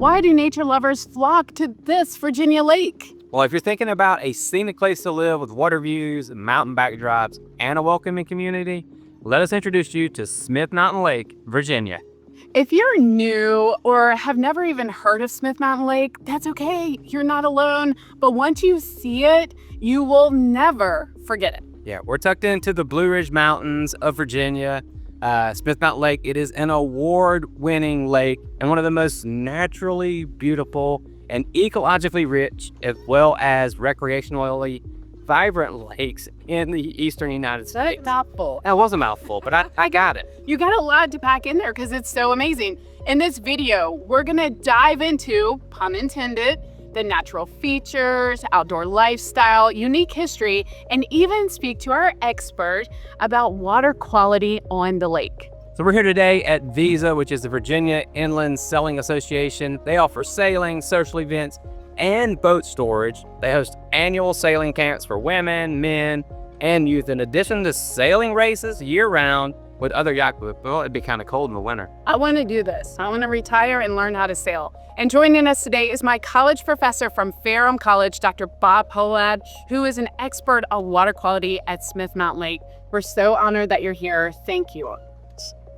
Why do nature lovers flock to this Virginia lake? Well, if you're thinking about a scenic place to live with water views, mountain backdrops, and a welcoming community, let us introduce you to Smith Mountain Lake, Virginia. If you're new or have never even heard of Smith Mountain Lake, that's okay. You're not alone. But once you see it, you will never forget it. Yeah, we're tucked into the Blue Ridge Mountains of Virginia. Smith Mountain Lake, it is an award-winning lake and one of the most naturally beautiful and ecologically rich, as well as recreationally vibrant lakes in the eastern United States. Mouthful. That was a mouthful, but I got it. You got a lot to pack in there because it's so amazing. In this video, we're gonna dive into, pun intended, the natural features, outdoor lifestyle, unique history, and even speak to our expert about water quality on the lake. So we're here today at VISA, which is the Virginia Inland Sailing Association. They offer sailing, social events, and boat storage. They host annual sailing camps for women, men, and youth, in addition to sailing races year-round with other yacht clubs. Well, it'd be kind of cold in the winter. I want to do this. I want to retire and learn how to sail. And joining us today is my college professor from Ferrum College, Dr. Bob Pohlad, who is an expert on water quality at Smith Mountain Lake. We're so honored that you're here. Thank you.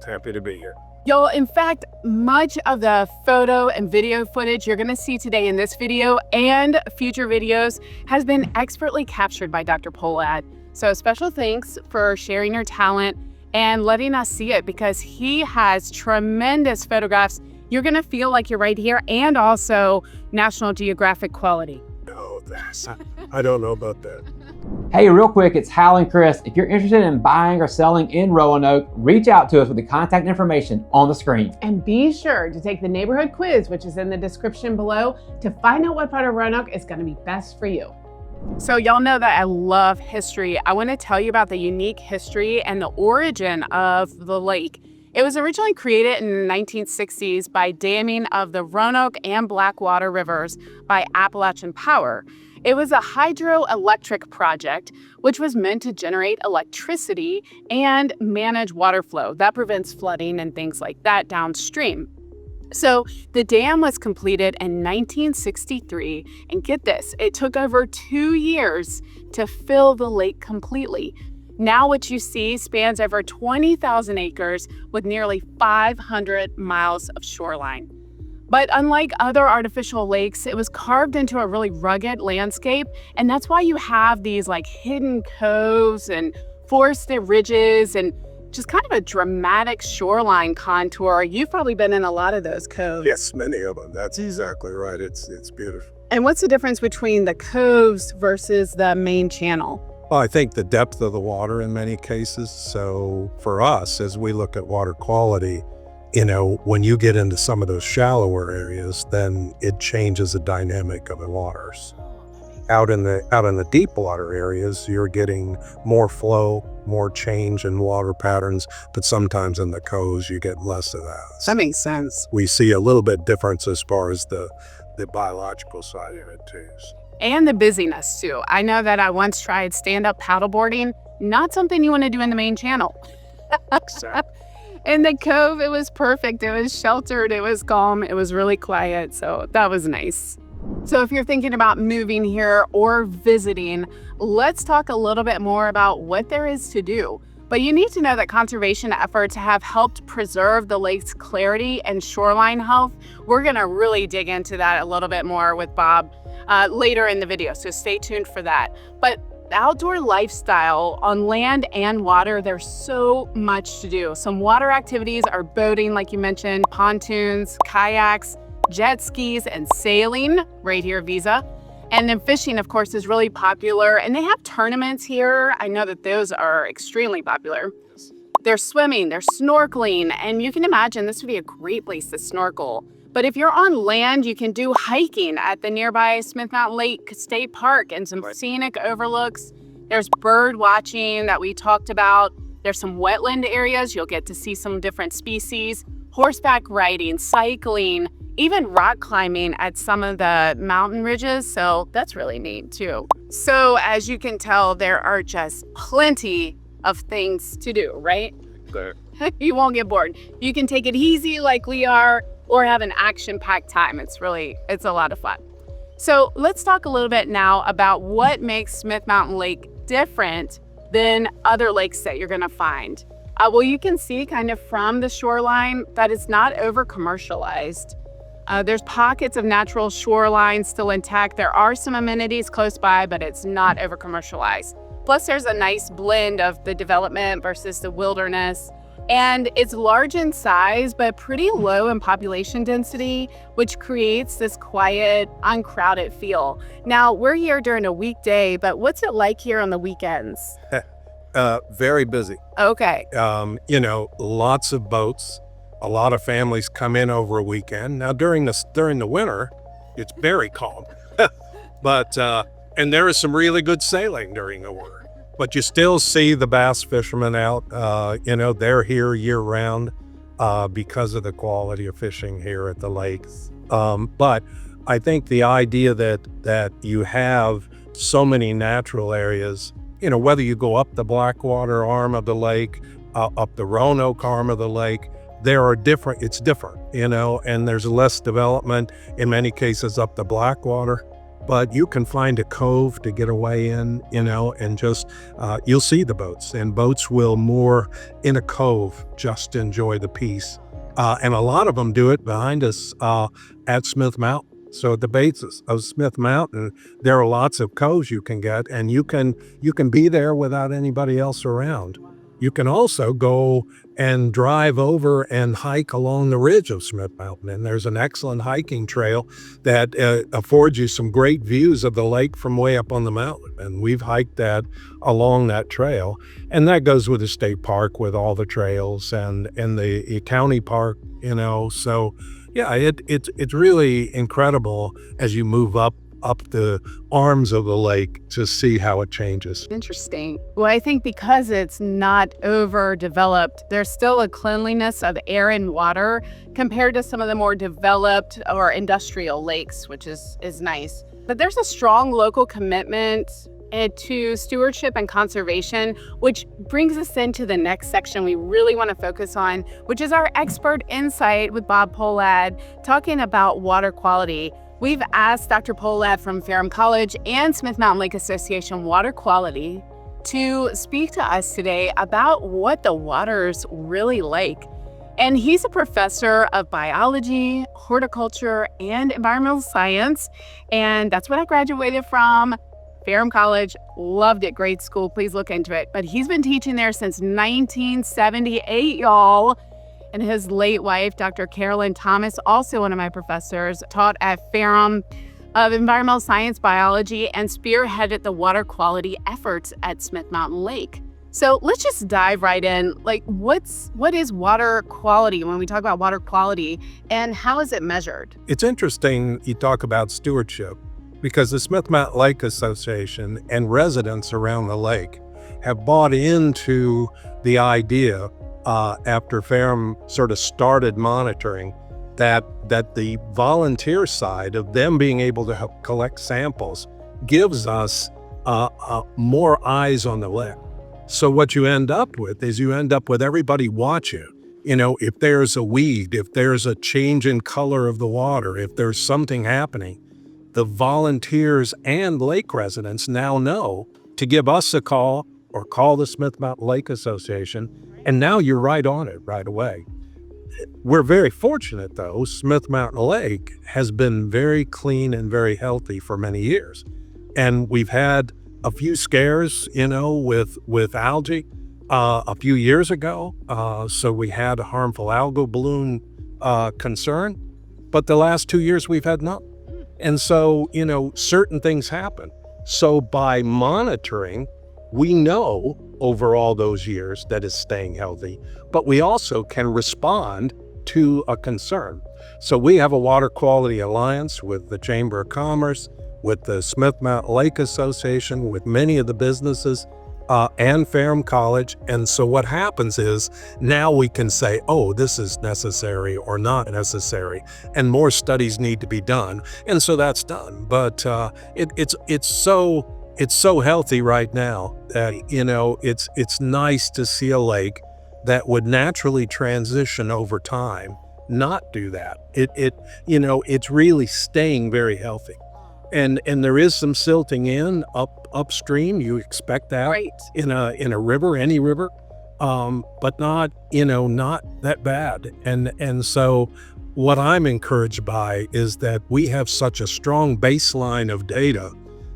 Happy to be here. Y'all, in fact, much of the photo and video footage you're gonna see today in this video and future videos has been expertly captured by Dr. Pohlad. So special thanks for sharing your talent and letting us see it, because he has tremendous photographs. You're gonna feel like you're right here, and also National Geographic quality. No, I don't know about that. Hey, real quick, it's Hal and Chris. If you're interested in buying or selling in Roanoke, reach out to us with the contact information on the screen. And be sure to take the neighborhood quiz, which is in the description below, to find out what part of Roanoke is gonna be best for you. So y'all know that I love history. I wanna tell you about the unique history and the origin of the lake. It was originally created in the 1960s by damming of the Roanoke and Blackwater rivers by Appalachian Power. It was a hydroelectric project, which was meant to generate electricity and manage water flow. That prevents flooding and things like that downstream. So the dam was completed in 1963, and get this, it took over 2 years to fill the lake completely. Now what you see spans over 20,000 acres with nearly 500 miles of shoreline. But unlike other artificial lakes, it was carved into a really rugged landscape, and that's why you have these like hidden coves and forested ridges and just kind of a dramatic shoreline contour. You've probably been in a lot of those coves. Yes, many of them. That's exactly right. It's beautiful. And what's the difference between the coves versus the main channel? Well, I think the depth of the water in many cases. So for us, as we look at water quality, when you get into some of those shallower areas, then it changes the dynamic of the waters. Out in the deep water areas, you're getting more flow, more change in water patterns, but sometimes in the coves you get less of that. That makes sense. We see a little bit difference as far as the biological side of it too. And the busyness too. I know that I once tried stand-up paddleboarding, not something you want to do in the main channel. Exactly. In the cove, it was perfect. It was sheltered, it was calm, it was really quiet, so that was nice. So if you're thinking about moving here or visiting, let's talk a little bit more about what there is to do. But you need to know that conservation efforts have helped preserve the lake's clarity and shoreline health. We're gonna really dig into that a little bit more with Bob later in the video, so stay tuned for that. But outdoor lifestyle on land and water, there's so much to do. Some water activities are boating, like you mentioned, pontoons, kayaks, jet skis, and sailing right here at VISA. And then fishing, of course, is really popular, and they have tournaments here. I know that those are extremely popular. There's swimming, there's snorkeling, and you can imagine this would be a great place to snorkel. But if you're on land, you can do hiking at the nearby Smith Mountain Lake State Park and some scenic overlooks. There's bird watching that we talked about. There's some wetland areas. You'll get to see some different species. Horseback riding, cycling, even rock climbing at some of the mountain ridges. So that's really neat too. So as you can tell, there are just plenty of things to do, right? There. You won't get bored. You can take it easy like we are, or have an action-packed time. It's a lot of fun. So let's talk a little bit now about what makes Smith Mountain Lake different than other lakes that you're gonna find. Well, you can see kind of from the shoreline that it's not over-commercialized. There's pockets of natural shoreline still intact. There are some amenities close by, but it's not over-commercialized. Plus, there's a nice blend of the development versus the wilderness. And it's large in size, but pretty low in population density, which creates this quiet, uncrowded feel. Now, we're here during a weekday, but what's it like here on the weekends? Very busy. Okay. Lots of boats. A lot of families come in over a weekend. Now, during the winter, it's very calm. But and there is some really good sailing during the winter. But you still see the bass fishermen out. They're here year round because of the quality of fishing here at the lakes. But I think the idea that you have so many natural areas, whether you go up the Blackwater arm of the lake, up the Roanoke arm of the lake, it's different, and there's less development in many cases up the Blackwater. But you can find a cove to get away in, and just, you'll see the boats, and boats will moor in a cove, just enjoy the peace. And a lot of them do it behind us at Smith Mountain. So at the bases of Smith Mountain, there are lots of coves you can get, and you can be there without anybody else around. You can also go and drive over and hike along the ridge of Smith Mountain. And there's an excellent hiking trail that affords you some great views of the lake from way up on the mountain. And we've hiked that along that trail. And that goes with the state park with all the trails and the county park, So yeah, it's really incredible as you move up the arms of the lake to see how it changes. Interesting. Well, I think because it's not overdeveloped, there's still a cleanliness of air and water compared to some of the more developed or industrial lakes, which is nice. But there's a strong local commitment to stewardship and conservation, which brings us into the next section we really want to focus on, which is our expert insight with Bob Polad talking about water quality. We've asked Dr. Polad from Ferrum College and Smith Mountain Lake Association Water Quality to speak to us today about what the water's really like. And he's a professor of biology, horticulture, and environmental science. And that's what I graduated from. Ferrum College, loved it, great school, please look into it. But he's been teaching there since 1978, y'all. And his late wife, Dr. Carolyn Thomas, also one of my professors, taught at Ferrum of environmental science, biology, and spearheaded the water quality efforts at Smith Mountain Lake. So let's just dive right in. Like, what is water quality when we talk about water quality, and how is it measured? It's interesting you talk about stewardship, because the Smith Mountain Lake Association and residents around the lake have bought into the idea after Ferrum sort of started monitoring that the volunteer side of them being able to help collect samples gives us more eyes on the lake. So what you end up with is everybody watching. If there's a weed, if there's a change in color of the water, if there's something happening, the volunteers and lake residents now know to give us a call or call the Smith Mountain Lake Association, and now you're right on it right away. We're very fortunate, though. Smith Mountain Lake has been very clean and very healthy for many years. And we've had a few scares, with algae a few years ago. So we had a harmful algal bloom concern. But the last 2 years, we've had none. And so, certain things happen. So by monitoring, we know over all those years that it's staying healthy, but we also can respond to a concern. So we have a water quality alliance with the Chamber of Commerce, with the Smith Mountain Lake Association, with many of the businesses, and Ferrum College. And so what happens is now we can say, oh, this is necessary or not necessary, and more studies need to be done. And so that's done. But it's so healthy right now that, it's nice to see a lake that would naturally transition over time not do that. It's really staying very healthy. And there is some silting upstream. You expect that Right. in a river, any river, but not that bad. And so what I'm encouraged by is that we have such a strong baseline of data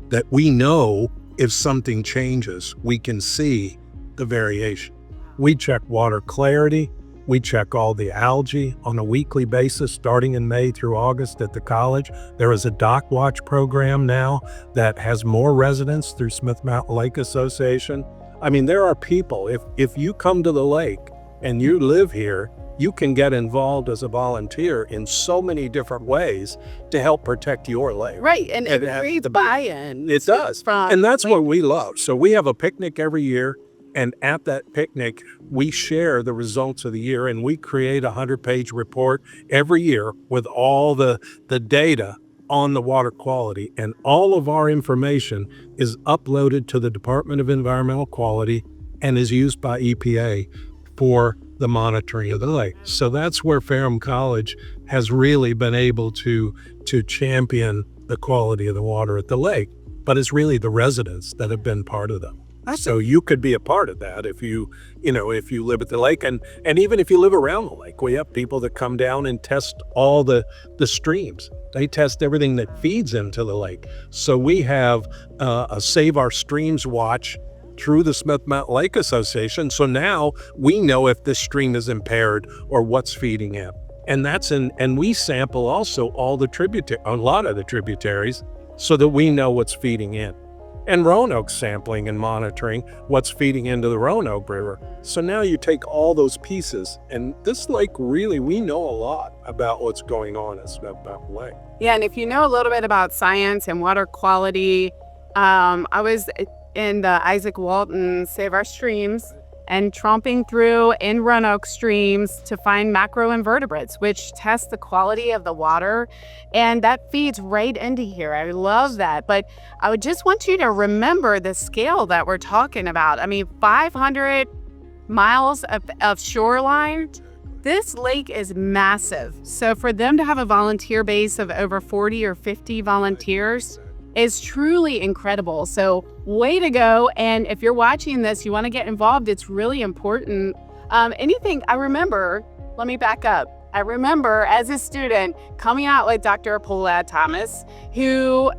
that we know if something changes, we can see the variation. We check water clarity. We check all the algae on a weekly basis, starting in May through August at the college. There is a dock watch program now that has more residents through Smith Mountain Lake Association. I mean, there are people, if you come to the lake and you live here, you can get involved as a volunteer in so many different ways to help protect your lake. Right. And it has creates to be- buy-in. It does. And that's what we love. So we have a picnic every year. And at that picnic, we share the results of the year, and we create a 100-page report every year with all the data on the water quality. And all of our information is uploaded to the Department of Environmental Quality and is used by EPA for the monitoring of the lake. So that's where Ferrum College has really been able to champion the quality of the water at the lake. But it's really the residents that have been part of them. So you could be a part of that if you live at the lake, and even if you live around the lake. We have people that come down and test all the streams. They test everything that feeds into the lake. So we have a Save Our Streams watch through the Smith Mountain Lake Association. So now we know if this stream is impaired or what's feeding in. And we sample also a lot of the tributaries so that we know what's feeding in. And Roanoke sampling and monitoring what's feeding into the Roanoke River. So now you take all those pieces, and this lake really, we know a lot about what's going on at Smith Mountain Lake. Yeah, and if you know a little bit about science and water quality, I was in the Isaac Walton Save Our Streams and tromping through in Roanoke streams to find macroinvertebrates, which test the quality of the water. And that feeds right into here. I love that. But I would just want you to remember the scale that we're talking about. I mean, 500 miles of shoreline. This lake is massive. So for them to have a volunteer base of over 40 or 50 volunteers is truly incredible. So way to go. And if you're watching this, you want to get involved, it's really important. Let me back up. I remember as a student coming out with Dr. Paula Thomas, who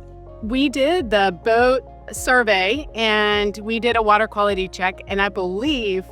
we did the boat survey and we did a water quality check. And I believe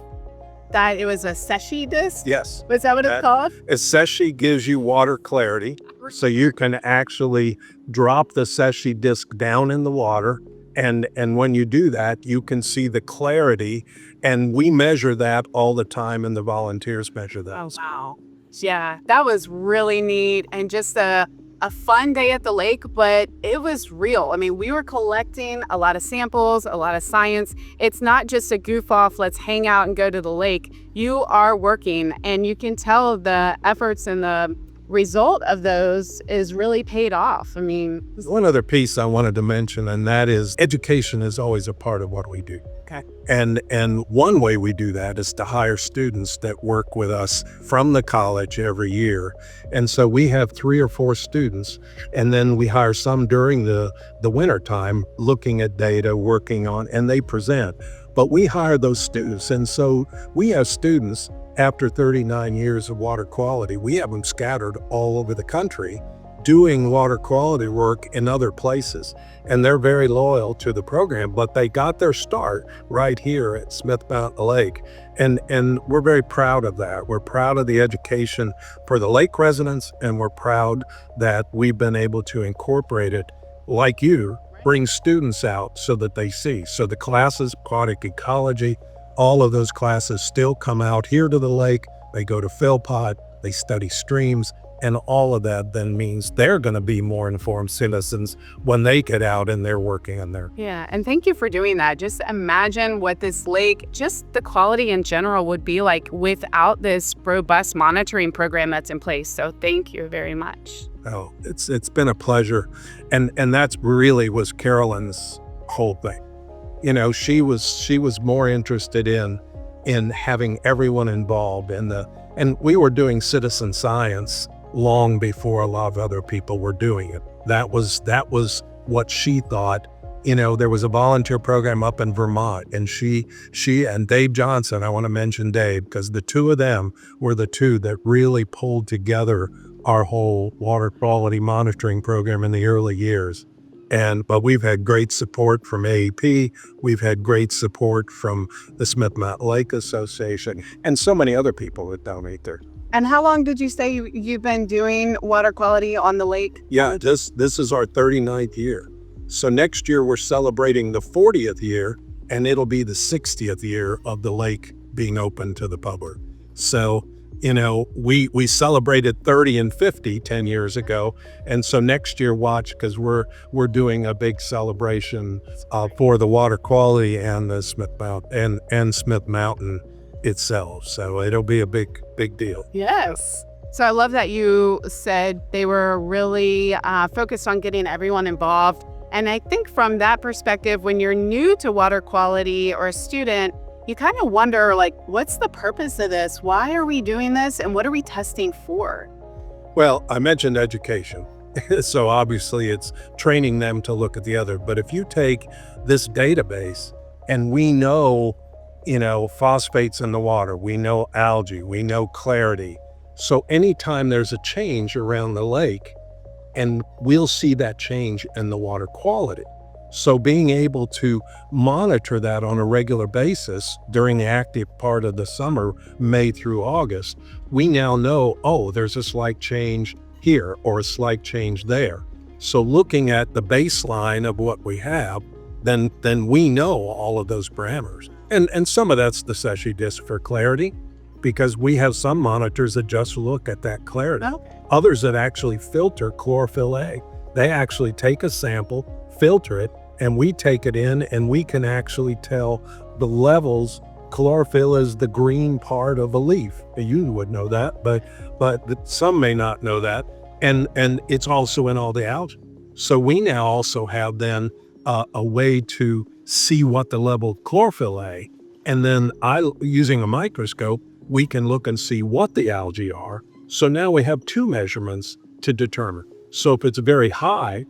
that it was a Seshi disc. Yes. Was that what it's called? A Seshi gives you water clarity. So you can actually drop the Seshi disc down in the water. And when you do that, you can see the clarity. And we measure that all the time, and the volunteers measure that. Oh, wow. Yeah, that was really neat. And just a fun day at the lake, but it was real. I mean, we were collecting a lot of samples, a lot of science. It's not just a goof off, let's hang out and go to the lake. You are working, and you can tell the efforts and the result of those is really paid off. I mean, one other piece I wanted to mention, and that is education is always a part of what we do. okay. And one way we do that is to hire students that work with us from the college every year. And so we have 3 or 4 students, and then we hire some during the winter time looking at data, working on, and they present. But we hire those students. And so we have students after 39 years of water quality. We have them scattered all over the country doing water quality work in other places. And they're very loyal to the program, but they got their start right here at Smith Mountain Lake. And we're very proud of that. We're proud of the education for the lake residents, and we're proud that we've been able to incorporate it, like you, bring students out so that they see. So the classes, aquatic ecology, all of those classes still come out here to the lake. They go to Philpott, they study streams, and all of that then means they're going to be more informed citizens when they get out and they're working on their. Yeah, and thank you for doing that. Just imagine what this lake, just the quality in general, would be like without this robust monitoring program that's in place. So thank you very much. Oh, it's been a pleasure. And that's really was Carolyn's whole thing. You know, she was more interested in having everyone involved, and And we were doing citizen science long before a lot of other people were doing it. That was what she thought. There was a volunteer program up in Vermont, and she and Dave Johnson, I want to mention Dave, because the two of them were the two that really pulled together our whole water quality monitoring program in the early years. But we've had great support from AEP. We've had great support from the Smith Mountain Lake Association and so many other people that donate there. And how long did you say you've been doing water quality on the lake? Yeah, this is our 39th year. So next year we're celebrating the 40th year, and it'll be the 60th year of the lake being open to the public. So, we celebrated 30 and 50 10 years ago. And so next year, watch, because we're doing a big celebration for the water quality and the Smith Mountain and Smith Mountain itself. So it'll be a big deal. Yes. So I love that you said they were really focused on getting everyone involved. And I think from that perspective, when you're new to water quality or a student, you kind of wonder, what's the purpose of this? Why are we doing this? And what are we testing for? Well, I mentioned education. So obviously it's training them to look at the other. But if you take this database and we know, phosphates in the water, we know algae, we know clarity. So anytime there's a change around the lake, and we'll see that change in the water quality. So being able to monitor that on a regular basis during the active part of the summer, May through August, we now know, there's a slight change here or a slight change there. So looking at the baseline of what we have, then we know all of those parameters. And some of that's the Secchi disc for clarity, because we have some monitors that just look at that clarity. Okay. Others that actually filter chlorophyll A. They actually take a sample, filter it, and we take it in, and we can actually tell the levels. Chlorophyll is the green part of a leaf. You would know that, but some may not know that. And it's also in all the algae. So we now also have then a way to see what the level of chlorophyll A, and then using a microscope, we can look and see what the algae are. So now we have two measurements to determine. So if it's very high,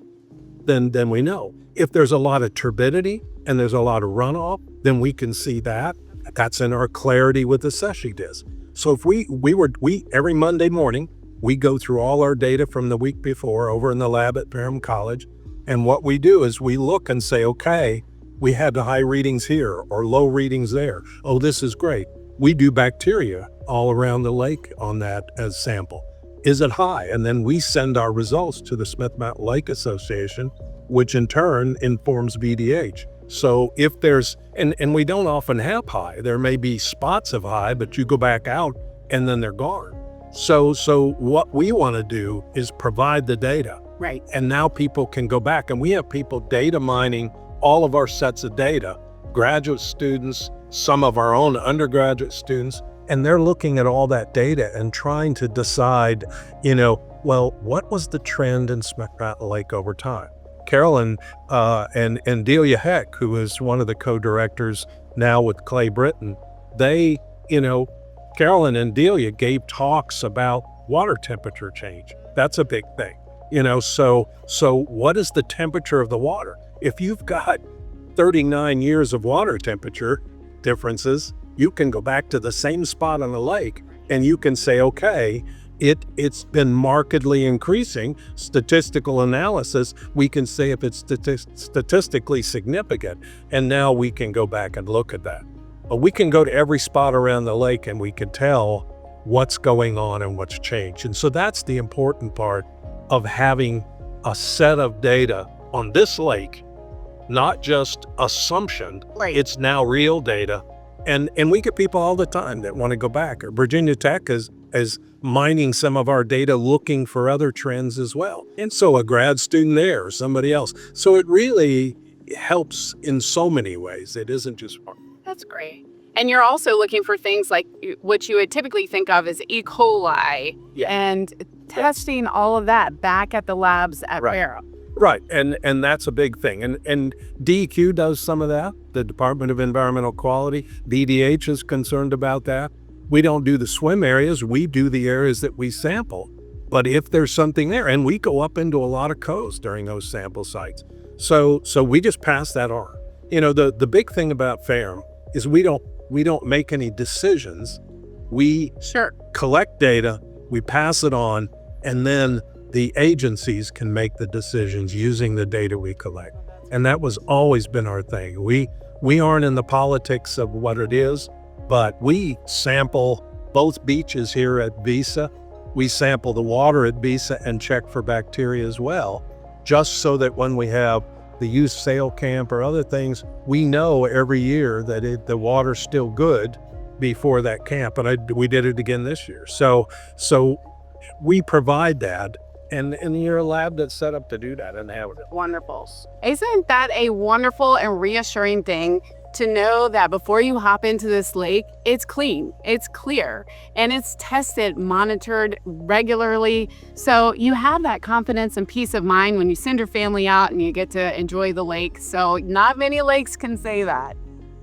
then we know. If there's a lot of turbidity and there's a lot of runoff, then we can see that. That's in our clarity with the Secchi disc. So if we every Monday morning, we go through all our data from the week before over in the lab at Parham College. And what we do is we look and say, okay, we had the high readings here or low readings there. Oh, this is great. We do bacteria all around the lake on that as sample. Is it high? And then we send our results to the Smith Mountain Lake Association, which in turn informs VDH. So if there's, and we don't often have high, there may be spots of high, but you go back out and then they're gone. So what we want to do is provide the data. Right. And now people can go back, and we have people data mining all of our sets of data, graduate students, some of our own undergraduate students, and they're looking at all that data and trying to decide, what was the trend in Smith Mountain Lake over time? Carolyn and Delia Heck, who is one of the co-directors now with Clay Britton, Carolyn and Delia gave talks about water temperature change. That's a big thing. So what is the temperature of the water? If you've got 39 years of water temperature differences, you can go back to the same spot on the lake and you can say, okay, it's been markedly increasing. Statistical analysis, we can say if it's statistically significant, and now we can go back and look at that. But we can go to every spot around the lake and we can tell what's going on and what's changed. And so that's the important part of having a set of data on this lake, not just assumption. Right. It's now real data. And we get people all the time that want to go back. Virginia Tech is mining some of our data, looking for other trends as well. And so a grad student there or somebody else. So it really helps in so many ways. It isn't just one. That's great. And you're also looking for things like what you would typically think of as E. coli, and testing all of that back at the labs at Barrow. Right, and that's a big thing. And DEQ does some of that, the Department of Environmental Quality. VDH is concerned about that. We don't do the swim areas, we do the areas that we sample. But if there's something there, and we go up into a lot of coves during those sample sites. So we just pass that on. You know, the big thing about FARM is we don't make any decisions. We collect data, we pass it on, and then the agencies can make the decisions using the data we collect. And that was always been our thing. We aren't in the politics of what it is, but we sample both beaches here at Visa. We sample the water at Visa and check for bacteria as well, just so that when we have the youth sail camp or other things, we know every year that the water's still good before that camp. And we did it again this year. So we provide that, and you're a lab that's set up to do that and have it. Wonderful. Isn't that a wonderful and reassuring thing to know that before you hop into this lake, it's clean, it's clear, and it's tested, monitored regularly. So you have that confidence and peace of mind when you send your family out and you get to enjoy the lake. So not many lakes can say that.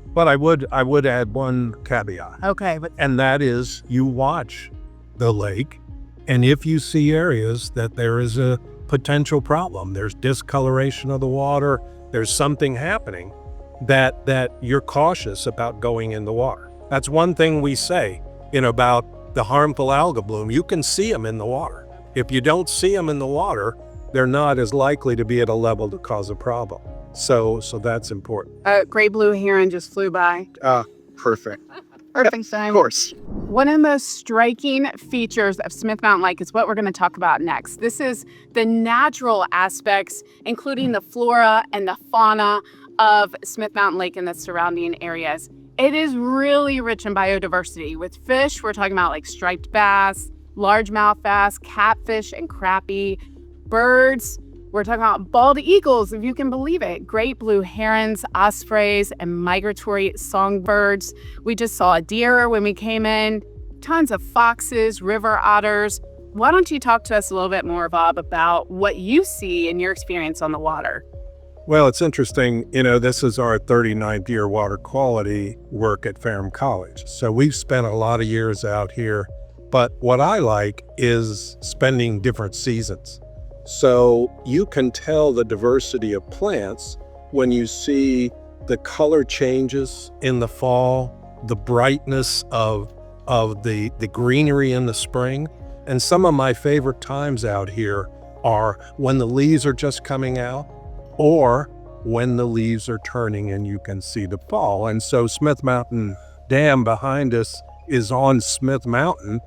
But I would add one caveat. Okay. And that is, you watch the lake, and if you see areas that there is a potential problem, there's discoloration of the water, there's something happening, that you're cautious about going in the water. That's one thing we say, about the harmful algal bloom. You can see them in the water. If you don't see them in the water, they're not as likely to be at a level to cause a problem. So that's important. Gray blue heron just flew by. Perfect. Perfect time. Of course. One of the most striking features of Smith Mountain Lake is what we're going to talk about next. This is the natural aspects, including the flora and the fauna of Smith Mountain Lake and the surrounding areas. It is really rich in biodiversity. With fish, we're talking about like striped bass, largemouth bass, catfish, and crappie. Birds, we're talking about bald eagles, if you can believe it, great blue herons, ospreys, and migratory songbirds. We just saw a deer when we came in, tons of foxes, river otters. Why don't you talk to us a little bit more, Bob, about what you see in your experience on the water? Well, it's interesting, this is our 39th year water quality work at Ferrum College. So we've spent a lot of years out here, but what I like is spending different seasons. So you can tell the diversity of plants when you see the color changes in the fall, the brightness of the greenery in the spring. And some of my favorite times out here are when the leaves are just coming out, or when the leaves are turning and you can see the fall. And so Smith Mountain Dam behind us is on Smith Mountain,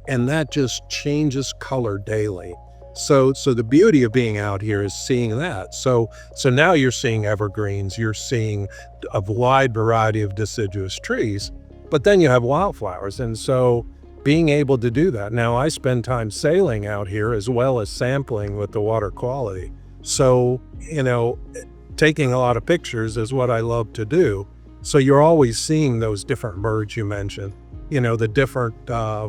and that just changes color daily. So the beauty of being out here is seeing that. So now you're seeing evergreens, you're seeing a wide variety of deciduous trees, but then you have wildflowers. And so being able to do that. Now I spend time sailing out here as well as sampling with the water quality. So, taking a lot of pictures is what I love to do. So you're always seeing those different birds you mentioned, the different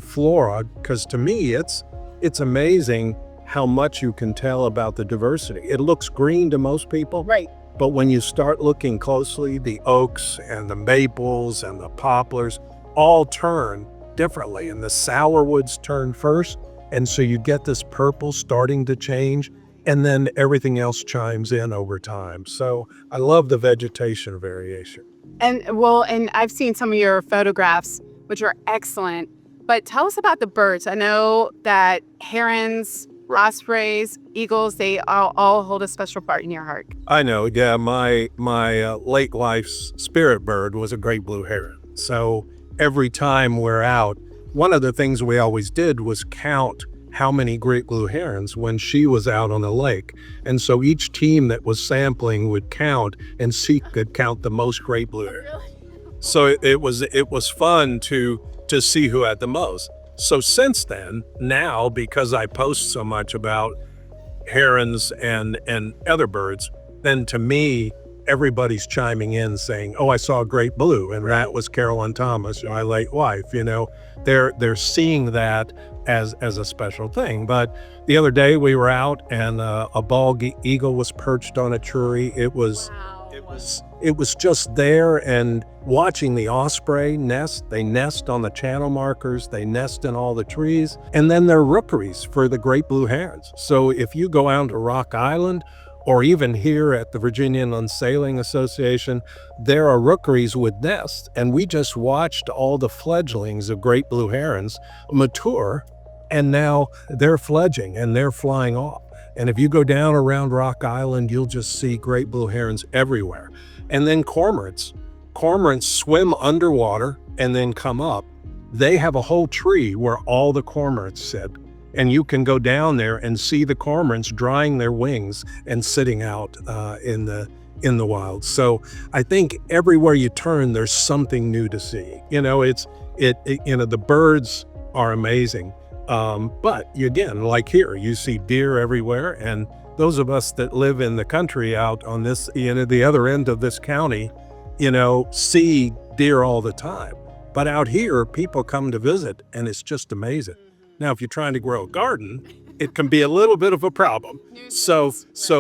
flora, because to me, it's amazing how much you can tell about the diversity. It looks green to most people. Right. But when you start looking closely, the oaks and the maples and the poplars all turn differently, and the sourwoods turn first. And so you get this purple starting to change, and then everything else chimes in over time. So I love the vegetation variation. And I've seen some of your photographs, which are excellent, but tell us about the birds. I know that herons, ospreys, eagles, they all hold a special part in your heart. I know, yeah, my late wife's spirit bird was a great blue heron. So every time we're out, one of the things we always did was count how many great blue herons when she was out on the lake. And so each team that was sampling would count and see could count the most great blue herons. So it was fun to see who had the most. So since then, now, because I post so much about herons and other birds, then to me, everybody's chiming in saying, oh, I saw a great blue, and that was Carolyn Thomas, my late wife. They're seeing that as a special thing. But the other day we were out and a bald eagle was perched on a tree. It was it was just there, and watching the osprey nest. They nest on the channel markers, they nest in all the trees, and then they're rookeries for the great blue herons. So if you go out to Rock Island, or even here at the Virginia Inland Sailing Association, there are rookeries with nests, and we just watched all the fledglings of great blue herons mature, and now they're fledging and they're flying off. And if you go down around Rock Island, you'll just see great blue herons everywhere. And then cormorants. Cormorants swim underwater and then come up. They have a whole tree where all the cormorants sit. And you can go down there and see the cormorants drying their wings and sitting out in the wild. So I think everywhere you turn, there's something new to see. The birds are amazing. But again, like here, you see deer everywhere. And those of us that live in the country out on this, the other end of this county, see deer all the time. But out here, people come to visit, and it's just amazing. Now, if you're trying to grow a garden, it can be a little bit of a problem. So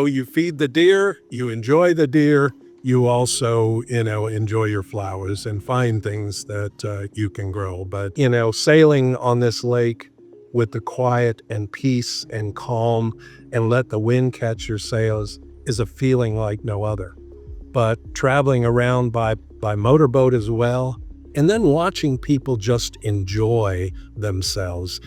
you feed the deer, you enjoy the deer, you also, enjoy your flowers and find things that you can grow. But, sailing on this lake with the quiet and peace and calm and let the wind catch your sails is a feeling like no other. But traveling around by motorboat as well, and then watching people just enjoy themselves,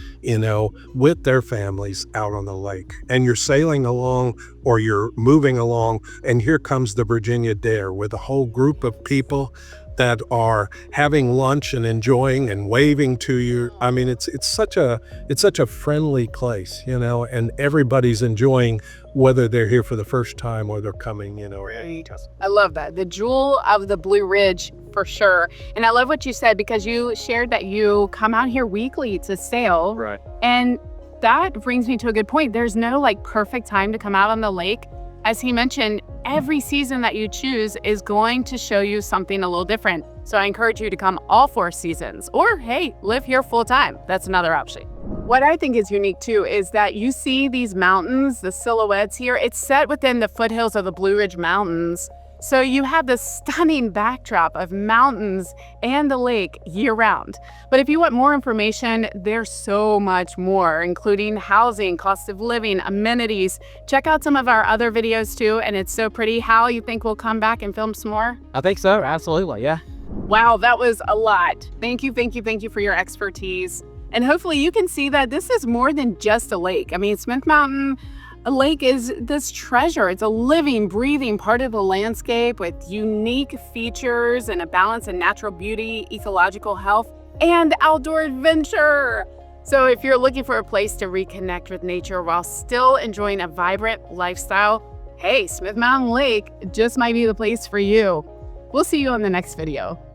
with their families out on the lake. And you're sailing along or you're moving along, and here comes the Virginia Dare with a whole group of people that are having lunch and enjoying and waving to you. I mean, it's such a friendly place, and everybody's enjoying, whether they're here for the first time or they're coming, I love that. The jewel of the Blue Ridge, for sure. And I love what you said, because you shared that you come out here weekly to sail. Right. And that brings me to a good point. There's no perfect time to come out on the lake. As he mentioned, every season that you choose is going to show you something a little different. So I encourage you to come all 4 seasons, or hey, live here full time. That's another option. What I think is unique too is that you see these mountains, the silhouettes here, it's set within the foothills of the Blue Ridge Mountains. So you have this stunning backdrop of mountains and the lake year round. But if you want more information, there's so much more, including housing, cost of living, amenities. Check out some of our other videos too, and it's so pretty. Hal, you think we'll come back and film some more? I think so. Absolutely. Yeah. Wow, that was a lot. Thank you for your expertise. And hopefully you can see that this is more than just a lake. I mean, Smith Mountain Lake is this treasure. It's a living, breathing part of the landscape with unique features and a balance in natural beauty, ecological health, and outdoor adventure. So if you're looking for a place to reconnect with nature while still enjoying a vibrant lifestyle, hey, Smith Mountain Lake just might be the place for you. We'll see you on the next video.